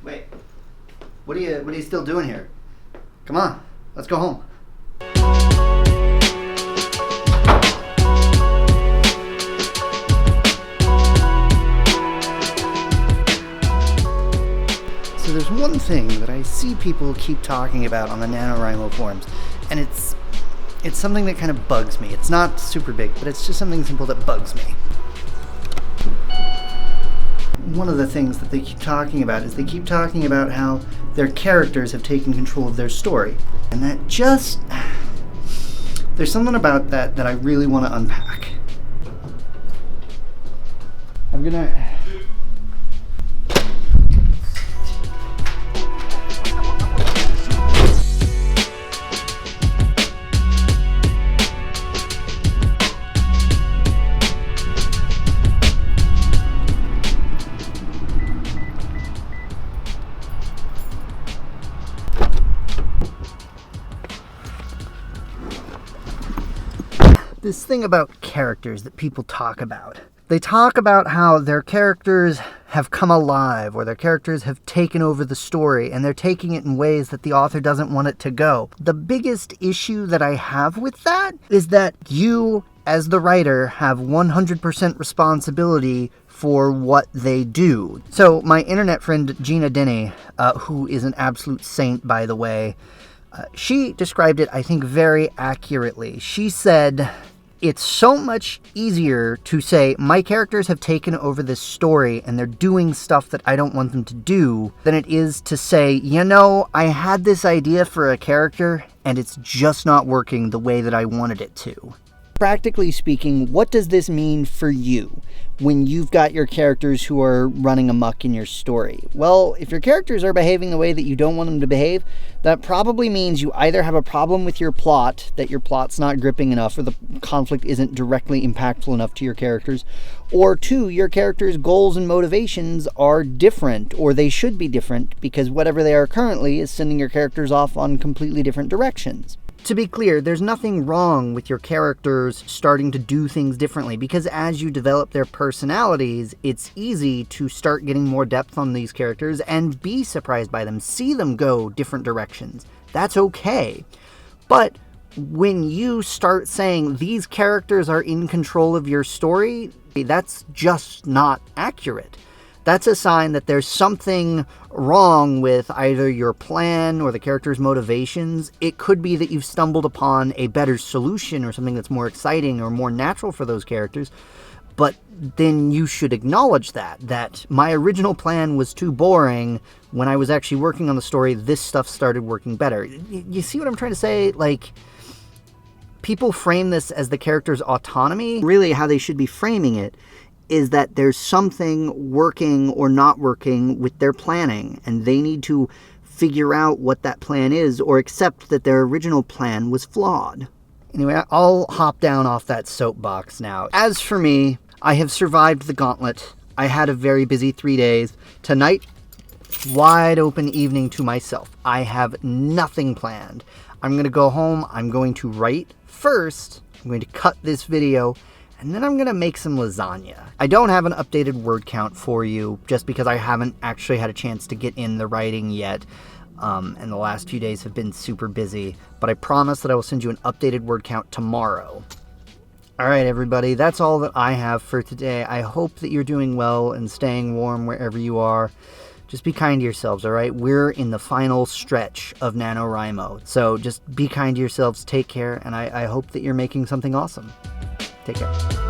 Wait, what are you still doing here? Come on, let's go home. So there's one thing that I see people keep talking about on the NaNoWriMo forums, and it's something that kind of bugs me. It's not super big, but it's just something simple that bugs me. One of the things that they keep talking about is they keep talking about how their characters have taken control of their story. And that just... there's something about that I really want to unpack. I'm gonna... This thing about characters that people talk about. They talk about how their characters have come alive, or their characters have taken over the story, and they're taking it in ways that the author doesn't want it to go. The biggest issue that I have with that is that you, as the writer, have 100% responsibility for what they do. So my internet friend Gina Denny, who is an absolute saint, by the way, she described it, I think, very accurately. She said, it's so much easier to say, my characters have taken over this story and they're doing stuff that I don't want them to do, than it is to say, you know, I had this idea for a character and it's just not working the way that I wanted it to. Practically speaking, what does this mean for you when you've got your characters who are running amok in your story? Well, if your characters are behaving the way that you don't want them to behave, that probably means you either have a problem with your plot, that your plot's not gripping enough, or the conflict isn't directly impactful enough to your characters, or two, your characters' goals and motivations are different, or they should be different, because whatever they are currently is sending your characters off on completely different directions. To be clear, there's nothing wrong with your characters starting to do things differently, because as you develop their personalities, it's easy to start getting more depth on these characters and be surprised by them, see them go different directions. That's okay. But when you start saying these characters are in control of your story, that's just not accurate. That's a sign that there's something wrong with either your plan or the character's motivations. It could be that you've stumbled upon a better solution or something that's more exciting or more natural for those characters, but then you should acknowledge that my original plan was too boring. When I was actually working on the story, this stuff started working better. You see what I'm trying to say? Like, people frame this as the character's autonomy. Really, how they should be framing it is that there's something working or not working with their planning, and they need to figure out what that plan is or accept that their original plan was flawed. Anyway, I'll hop down off that soapbox now. As for me, I have survived the gauntlet. I had a very busy 3 days. Tonight, wide open evening to myself. I have nothing planned. I'm going to go home. I'm going to write first. I'm going to cut this video, and then I'm going to make some lasagna. I don't have an updated word count for you, just because I haven't actually had a chance to get in the writing yet, and the last few days have been super busy, but I promise that I will send you an updated word count tomorrow. Alright everybody, that's all that I have for today. I hope that you're doing well and staying warm wherever you are. Just be kind to yourselves, alright? We're in the final stretch of NaNoWriMo, so just be kind to yourselves, take care, and I hope that you're making something awesome. Take care.